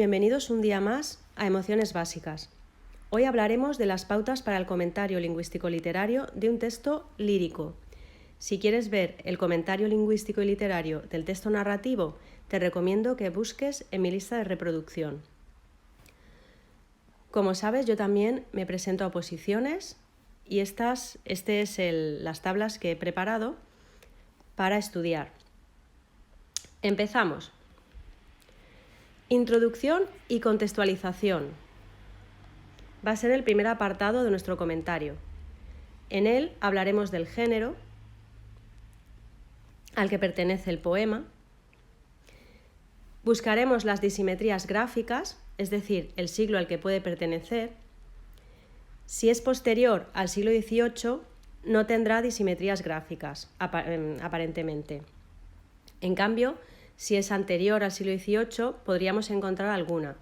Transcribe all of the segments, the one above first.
Bienvenidos un día más a Emociones Básicas. Hoy hablaremos de las pautas para el comentario lingüístico literario de un texto lírico. Si quieres ver el comentario lingüístico y literario del texto narrativo, te recomiendo que busques en mi lista de reproducción. Como sabes, yo también me presento a oposiciones y estas las tablas que he preparado para estudiar. Empezamos. Introducción y contextualización. Va a ser el primer apartado de nuestro comentario. En él hablaremos del género al que pertenece el poema. Buscaremos las disimetrías gráficas, es decir, el siglo al que puede pertenecer. Si es posterior al siglo XVIII, no tendrá disimetrías gráficas, aparentemente. En cambio, si es anterior al siglo XVIII, podríamos encontrar alguna.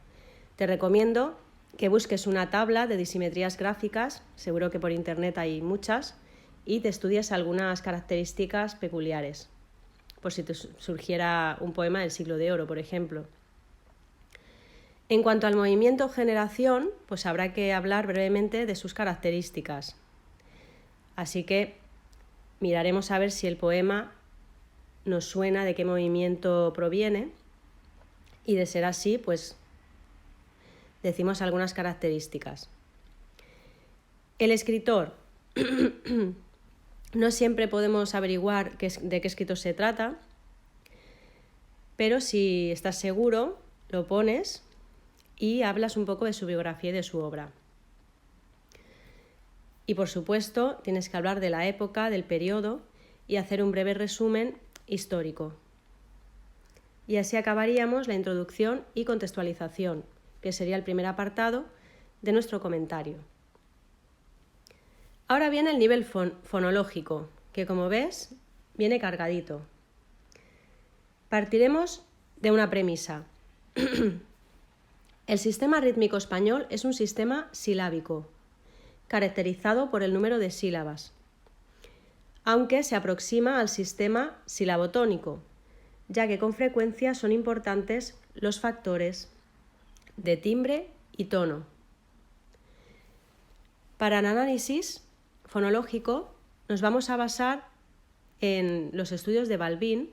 Te recomiendo que busques una tabla de disimetrías gráficas, seguro que por internet hay muchas, y te estudies algunas características peculiares, por si te surgiera un poema del Siglo de Oro, por ejemplo. En cuanto al movimiento generación, pues habrá que hablar brevemente de sus características. Así que miraremos a ver si el poema nos suena, de qué movimiento proviene, y de ser así, pues decimos algunas características. El escritor. No siempre podemos averiguar de qué escritor se trata, pero si estás seguro, lo pones y hablas un poco de su biografía y de su obra. Y por supuesto, tienes que hablar de la época, del periodo y hacer un breve resumen histórico. Y así acabaríamos la introducción y contextualización, que sería el primer apartado de nuestro comentario. Ahora viene el nivel fonológico, que como ves, viene cargadito. Partiremos de una premisa. El sistema rítmico español es un sistema silábico, caracterizado por el número de sílabas, aunque se aproxima al sistema silabotónico, ya que con frecuencia son importantes los factores de timbre y tono. Para el análisis fonológico nos vamos a basar en los estudios de Balbín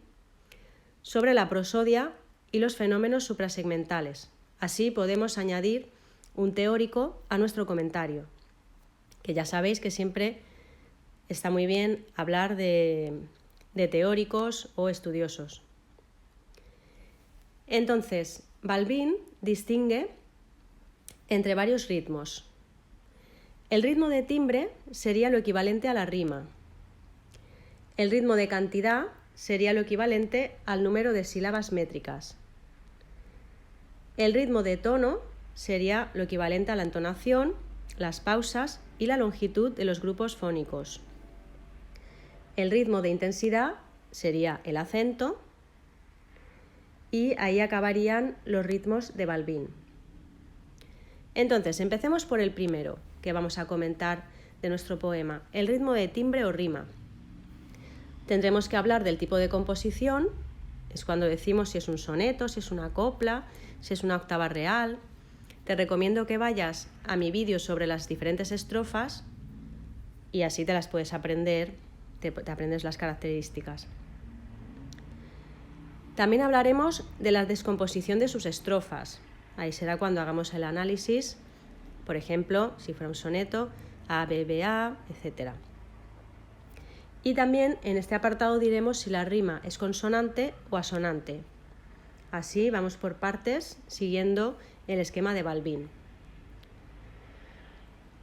sobre la prosodia y los fenómenos suprasegmentales. Así podemos añadir un teórico a nuestro comentario, que ya sabéis que siempre está muy bien hablar de teóricos o estudiosos. Entonces, Balbín distingue entre varios ritmos. El ritmo de timbre sería lo equivalente a la rima. El ritmo de cantidad sería lo equivalente al número de sílabas métricas. El ritmo de tono sería lo equivalente a la entonación, las pausas y la longitud de los grupos fónicos. El ritmo de intensidad sería el acento y ahí acabarían los ritmos de Balbín. Entonces, empecemos por el primero que vamos a comentar de nuestro poema, el ritmo de timbre o rima. Tendremos que hablar del tipo de composición, es cuando decimos si es un soneto, si es una copla, si es una octava real. Te recomiendo que vayas a mi vídeo sobre las diferentes estrofas y así te las puedes aprender, te aprendes las características. También hablaremos de la descomposición de sus estrofas. Ahí será cuando hagamos el análisis, por ejemplo, si fuera un soneto, A, B, B, A, etc. Y también en este apartado diremos si la rima es consonante o asonante. Así vamos por partes, siguiendo el esquema de Balbín.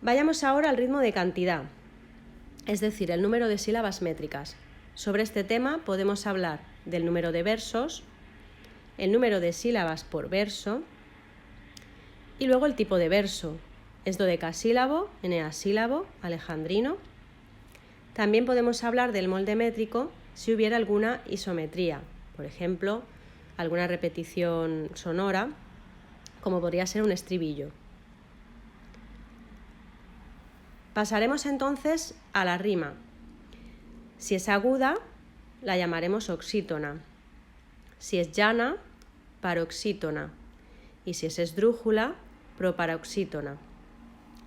Vayamos ahora al ritmo de cantidad, es decir, el número de sílabas métricas. Sobre este tema podemos hablar del número de versos, el número de sílabas por verso y luego el tipo de verso. Es dodecasílabo, eneasílabo, alejandrino. También podemos hablar del molde métrico si hubiera alguna isometría, por ejemplo, alguna repetición sonora, como podría ser un estribillo. Pasaremos entonces a la rima. Si es aguda, la llamaremos oxítona. Si es llana, paroxítona. y si es esdrújula, proparoxítona.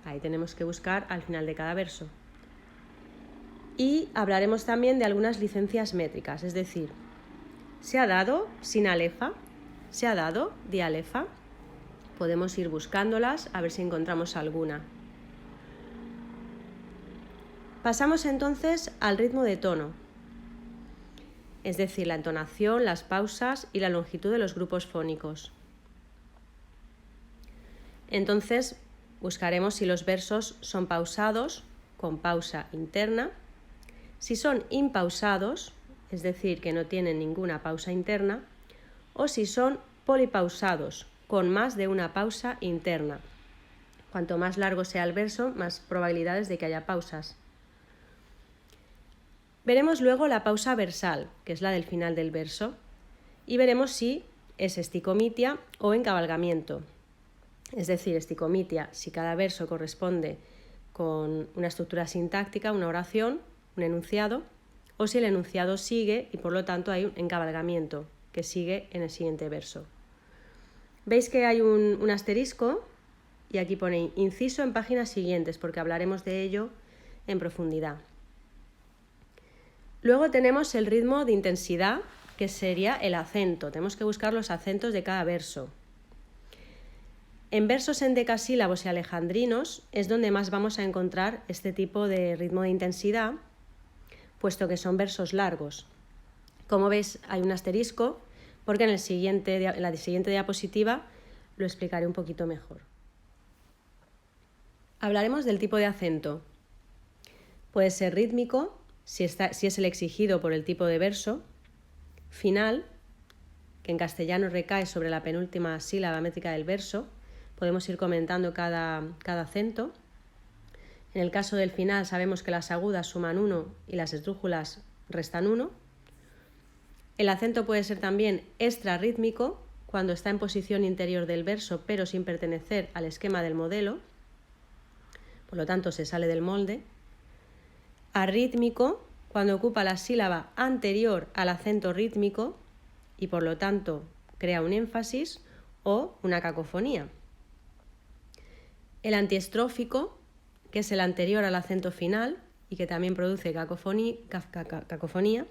Ahí tenemos que buscar al final de cada verso. Y hablaremos también de algunas licencias métricas, es decir, se ha dado sin alefa, se ha dado dialefa. Podemos ir buscándolas a ver si encontramos alguna. Pasamos entonces al ritmo de tono, es decir, la entonación, las pausas y la longitud de los grupos fónicos. Entonces buscaremos si los versos son pausados, con pausa interna, si son impausados, es decir, que no tienen ninguna pausa interna, o si son polipausados, con más de una pausa interna. Cuanto más largo sea el verso, más probabilidades de que haya pausas. Veremos luego la pausa versal, que es la del final del verso, y veremos si es esticomitia o encabalgamiento. Es decir, esticomitia, si cada verso corresponde con una estructura sintáctica, una oración, un enunciado, o si el enunciado sigue y por lo tanto hay un encabalgamiento que sigue en el siguiente verso. Veis que hay un asterisco y aquí pone inciso en páginas siguientes porque hablaremos de ello en profundidad. Luego tenemos el ritmo de intensidad, que sería el acento. Tenemos que buscar los acentos de cada verso. En versos endecasílabos y alejandrinos es donde más vamos a encontrar este tipo de ritmo de intensidad, puesto que son versos largos. Como veis, hay un asterisco, porque en la siguiente diapositiva lo explicaré un poquito mejor. Hablaremos del tipo de acento. Puede ser rítmico, si es el exigido por el tipo de verso, final, que en castellano recae sobre la penúltima sílaba métrica del verso. Podemos ir comentando cada acento. En el caso del final sabemos que las agudas suman 1 y las esdrújulas restan 1. El acento puede ser también extrarrítmico, cuando está en posición interior del verso pero sin pertenecer al esquema del modelo, por lo tanto se sale del molde. Arrítmico, cuando ocupa la sílaba anterior al acento rítmico y por lo tanto crea un énfasis o una cacofonía. El antiestrófico, que es el anterior al acento final y que también produce cacofonía,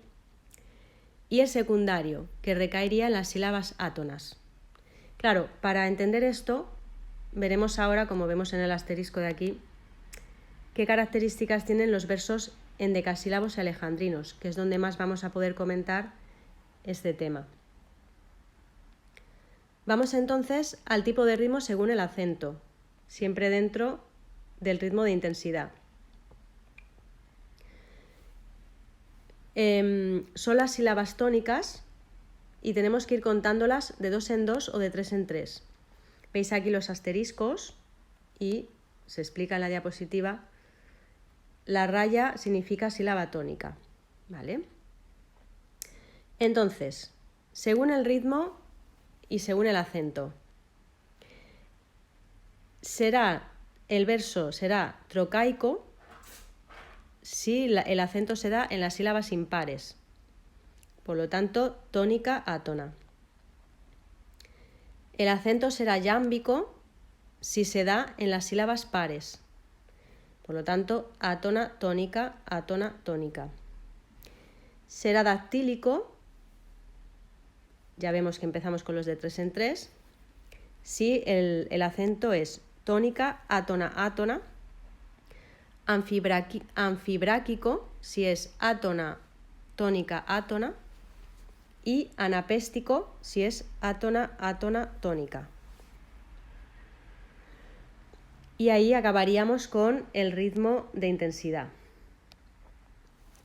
y el secundario, que recaería en las sílabas átonas. Claro, para entender esto, veremos ahora, como vemos en el asterisco de aquí, qué características tienen los versos endecasílabos y alejandrinos, que es donde más vamos a poder comentar este tema. Vamos entonces al tipo de ritmo según el acento, siempre dentro del ritmo de intensidad. Son las sílabas tónicas y tenemos que ir contándolas de 2 en 2 o de 3 en 3. Veis aquí los asteriscos y se explica en la diapositiva. La raya significa sílaba tónica, ¿vale? Entonces, según el ritmo y según el acento, el verso será trocaico si el acento se da en las sílabas impares, por lo tanto tónica átona. El acento será yámbico si se da en las sílabas pares, por lo tanto átona, tónica, átona, tónica. Será dactílico, ya vemos que empezamos con los de 3 en 3, si el acento es tónica, átona, átona. Anfibráquico, si es átona, tónica, átona. Y anapéstico, si es átona, átona, tónica. Y ahí acabaríamos con el ritmo de intensidad.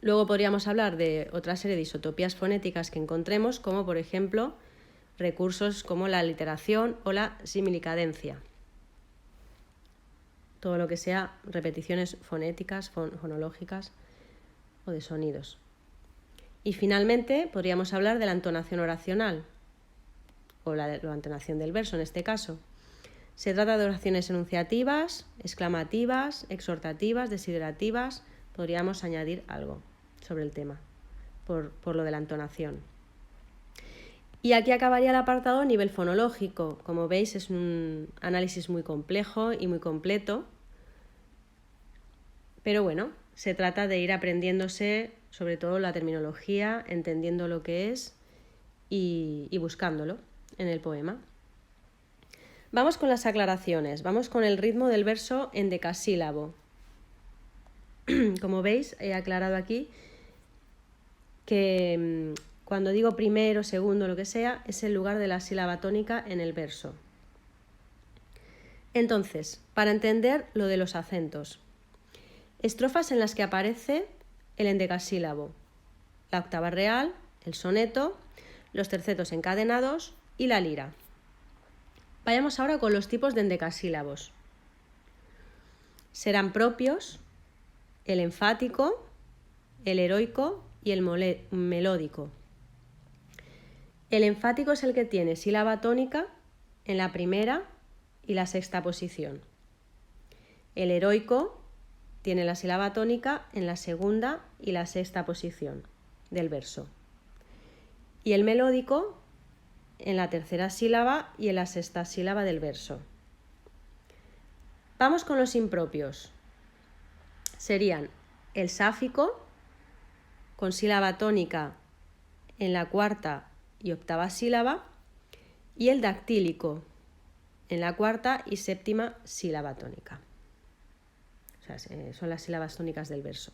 Luego podríamos hablar de otra serie de isotopías fonéticas que encontremos, como por ejemplo recursos como la aliteración o la similicadencia. Todo lo que sea repeticiones fonéticas, fonológicas o de sonidos. Y finalmente podríamos hablar de la entonación oracional, o la entonación del verso en este caso. Se trata de oraciones enunciativas, exclamativas, exhortativas, desiderativas. Podríamos añadir algo sobre el tema, por lo de la entonación. Y aquí acabaría el apartado nivel fonológico. Como veis, es un análisis muy complejo y muy completo. Pero bueno, se trata de ir aprendiéndose sobre todo la terminología, entendiendo lo que es y buscándolo en el poema. Vamos con las aclaraciones. Vamos con el ritmo del verso endecasílabo. Como veis, he aclarado aquí que cuando digo primero, segundo, lo que sea, es el lugar de la sílaba tónica en el verso. Entonces, para entender lo de los acentos. Estrofas en las que aparece el endecasílabo, la octava real, el soneto, los tercetos encadenados y la lira. Vayamos ahora con los tipos de endecasílabos. Serán propios el enfático, el heroico y el melódico. El enfático es el que tiene sílaba tónica en la primera y la sexta posición. El heroico tiene la sílaba tónica en la segunda y la sexta posición del verso. Y el melódico en la tercera sílaba y en la sexta sílaba del verso. Vamos con los impropios. Serían el sáfico, con sílaba tónica en la cuarta y octava sílaba, y el dactílico, en la cuarta y séptima sílaba tónica. O sea, son las sílabas tónicas del verso.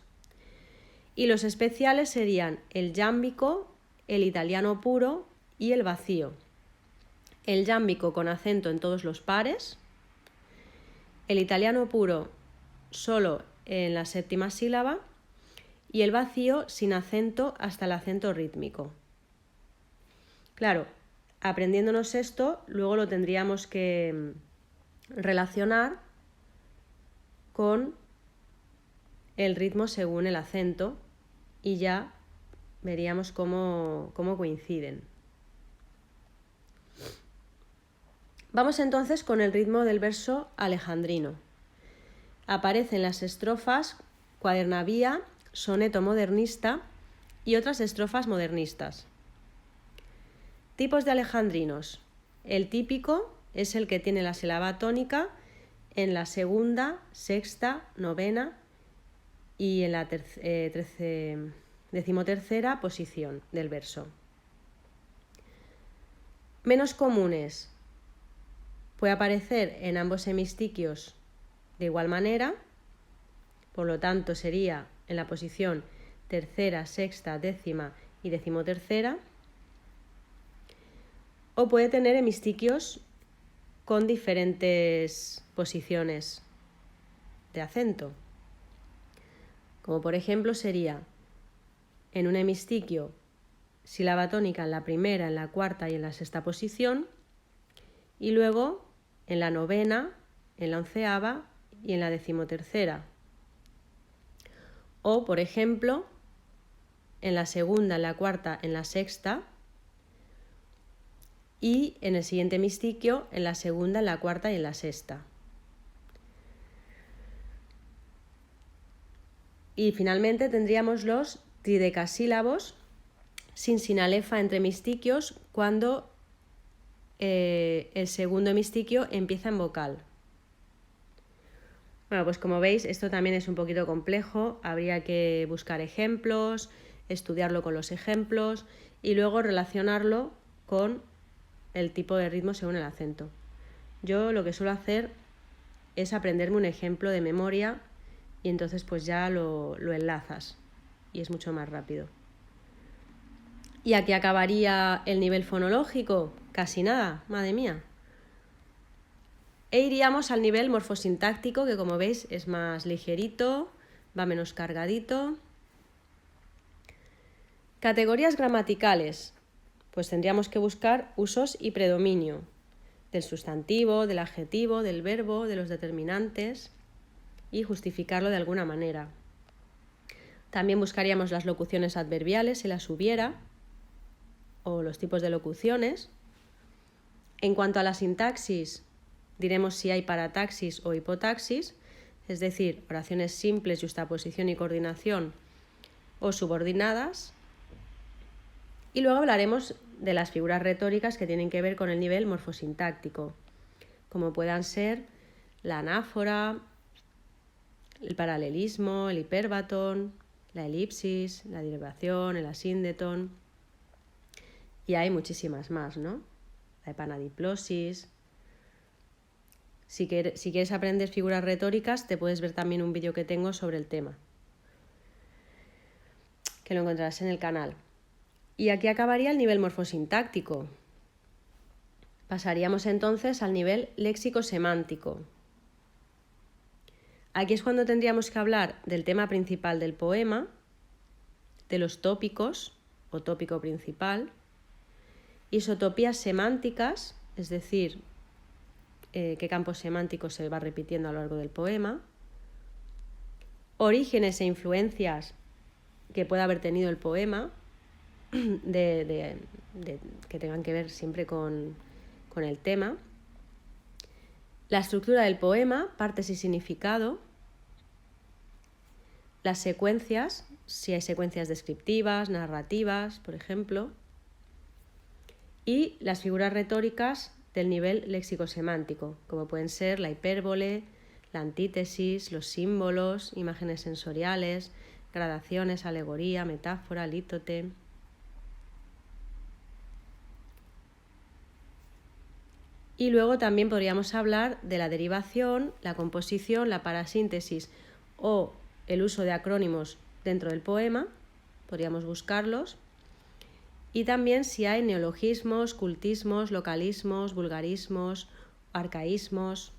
Y los especiales serían el yámbico, el italiano puro y el vacío. El yámbico con acento en todos los pares, el italiano puro solo en la séptima sílaba y el vacío sin acento hasta el acento rítmico. Claro, aprendiéndonos esto, luego lo tendríamos que relacionar con el ritmo según el acento y ya veríamos cómo coinciden. Vamos entonces con el ritmo del verso alejandrino. Aparecen las estrofas cuadernavía, soneto modernista y otras estrofas modernistas. Tipos de alejandrinos. El típico es el que tiene la sílaba tónica en la segunda, sexta, novena y en la decimotercera posición del verso. Menos comunes. Puede aparecer en ambos hemistiquios de igual manera, por lo tanto sería en la posición tercera, sexta, décima y decimotercera, o puede tener hemistiquios con diferentes posiciones de acento, como por ejemplo sería en un hemistiquio sílaba tónica en la primera, en la cuarta y en la sexta posición, y luego en la novena, en la onceava y en la decimotercera. O, por ejemplo, en la segunda, en la cuarta, en la sexta, y en el siguiente hemistiquio en la segunda, en la cuarta y en la sexta. Y finalmente tendríamos los tridecasílabos sin sinalefa entre hemistiquios cuando el segundo hemistiquio empieza en vocal. Bueno, pues como veis, esto también es un poquito complejo, habría que buscar ejemplos, estudiarlo con los ejemplos y luego relacionarlo con el tipo de ritmo según el acento. Yo lo que suelo hacer es aprenderme un ejemplo de memoria y entonces pues ya lo enlazas y es mucho más rápido. ¿Y aquí acabaría el nivel fonológico? Casi nada, madre mía. E iríamos al nivel morfosintáctico, que como veis es más ligerito, va menos cargadito. Categorías gramaticales. Pues tendríamos que buscar usos y predominio del sustantivo, del adjetivo, del verbo, de los determinantes y justificarlo de alguna manera. También buscaríamos las locuciones adverbiales si las hubiera o los tipos de locuciones. En cuanto a la sintaxis, diremos si hay parataxis o hipotaxis, es decir, oraciones simples, yuxtaposición y coordinación o subordinadas. Y luego hablaremos de las figuras retóricas que tienen que ver con el nivel morfosintáctico, como puedan ser la anáfora, el paralelismo, el hipérbatón, la elipsis, la derivación, el asíndeton, y hay muchísimas más, ¿no? La epanadiplosis. Si quieres aprender figuras retóricas, te puedes ver también un vídeo que tengo sobre el tema, que lo encontrarás en el canal. Y aquí acabaría el nivel morfosintáctico. Pasaríamos entonces al nivel léxico-semántico. Aquí es cuando tendríamos que hablar del tema principal del poema, de los tópicos o tópico principal, isotopías semánticas, es decir, qué campo semántico se va repitiendo a lo largo del poema, orígenes e influencias que pueda haber tenido el poema, que tengan que ver siempre con el tema, la estructura del poema, partes y significado, las secuencias, si hay secuencias descriptivas, narrativas, por ejemplo, y las figuras retóricas del nivel léxico-semántico, como pueden ser la hipérbole, la antítesis, los símbolos, imágenes sensoriales, gradaciones, alegoría, metáfora, lítote. Y luego también podríamos hablar de la derivación, la composición, la parasíntesis o el uso de acrónimos dentro del poema, podríamos buscarlos. Y también si hay neologismos, cultismos, localismos, vulgarismos, arcaísmos.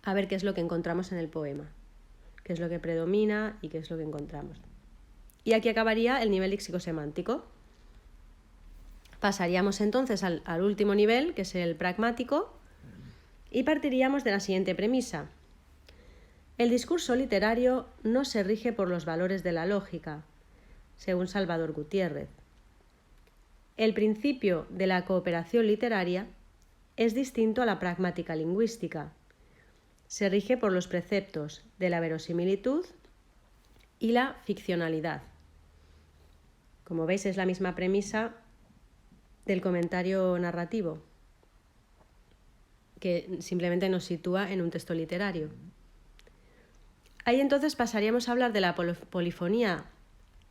A ver qué es lo que encontramos en el poema, qué es lo que predomina y qué es lo que encontramos. Y aquí acabaría el nivel léxico-semántico. Pasaríamos entonces al último nivel, que es el pragmático, y partiríamos de la siguiente premisa. El discurso literario no se rige por los valores de la lógica, según Salvador Gutiérrez. El principio de la cooperación literaria es distinto a la pragmática lingüística. Se rige por los preceptos de la verosimilitud y la ficcionalidad. Como veis, es la misma premisa del comentario narrativo, que simplemente nos sitúa en un texto literario. Ahí entonces pasaríamos a hablar de la polifonía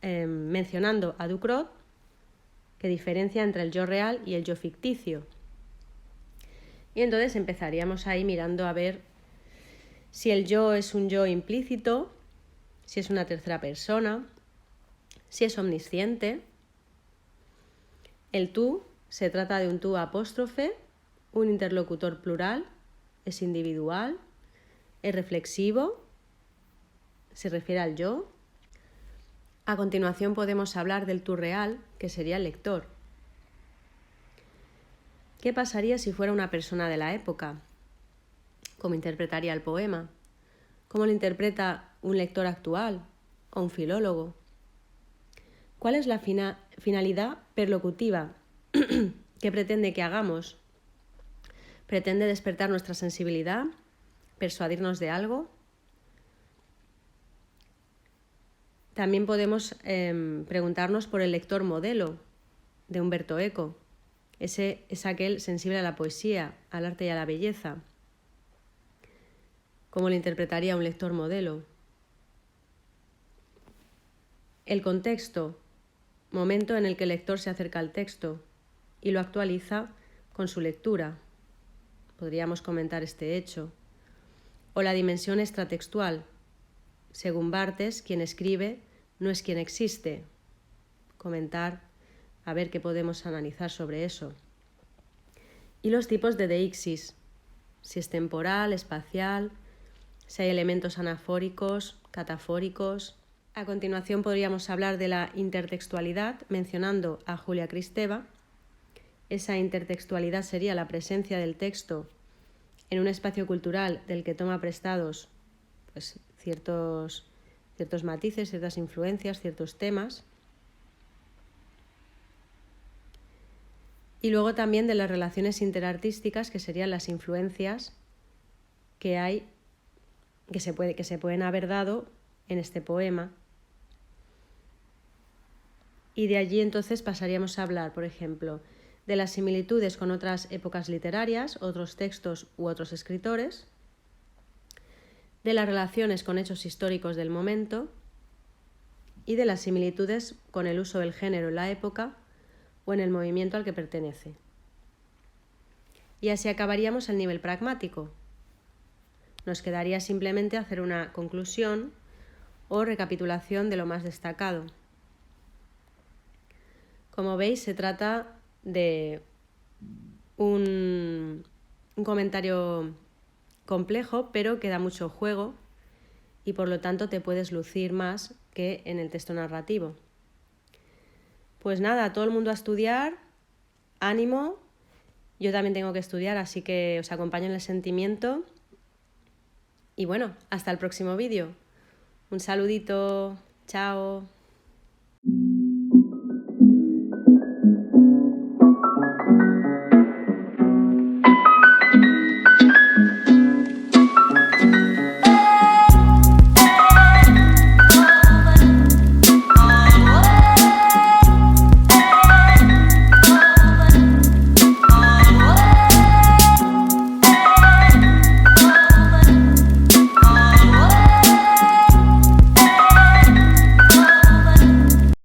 mencionando a Ducrot, que diferencia entre el yo real y el yo ficticio. Y entonces empezaríamos ahí mirando a ver si el yo es un yo implícito, si es una tercera persona, si es omnisciente. El tú se trata de un tú apóstrofe, un interlocutor plural, es individual, es reflexivo, se refiere al yo. A continuación podemos hablar del tú real, que sería el lector. ¿Qué pasaría si fuera una persona de la época? ¿Cómo interpretaría el poema? ¿Cómo lo interpreta un lector actual o un filólogo? ¿Cuál es la finalidad perlocutiva que pretende que hagamos? ¿Pretende despertar nuestra sensibilidad? ¿Persuadirnos de algo? También podemos preguntarnos por el lector modelo de Umberto Eco. Ese es aquel sensible a la poesía, al arte y a la belleza. ¿Cómo lo interpretaría un lector modelo? El contexto, momento en el que el lector se acerca al texto y lo actualiza con su lectura. Podríamos comentar este hecho. O la dimensión extratextual. Según Barthes, quien escribe no es quien existe. Comentar, a ver qué podemos analizar sobre eso. Y los tipos de deixis, si es temporal, espacial, si hay elementos anafóricos, catafóricos. A continuación podríamos hablar de la intertextualidad, mencionando a Julia Kristeva. Esa intertextualidad sería la presencia del texto en un espacio cultural del que toma prestados pues, ciertos matices, ciertas influencias, ciertos temas. Y luego también de las relaciones interartísticas, que serían las influencias que hay, que se pueden haber dado en este poema. Y de allí entonces pasaríamos a hablar, por ejemplo, de las similitudes con otras épocas literarias, otros textos u otros escritores, de las relaciones con hechos históricos del momento y de las similitudes con el uso del género en la época o en el movimiento al que pertenece. Y así acabaríamos el nivel pragmático. Nos quedaría simplemente hacer una conclusión o recapitulación de lo más destacado. Como veis, se trata de un comentario complejo, pero que da mucho juego y por lo tanto te puedes lucir más que en el texto narrativo. Pues nada, todo el mundo a estudiar, ánimo. Yo también tengo que estudiar, así que os acompaño en el sentimiento. Y bueno, hasta el próximo vídeo. Un saludito, chao.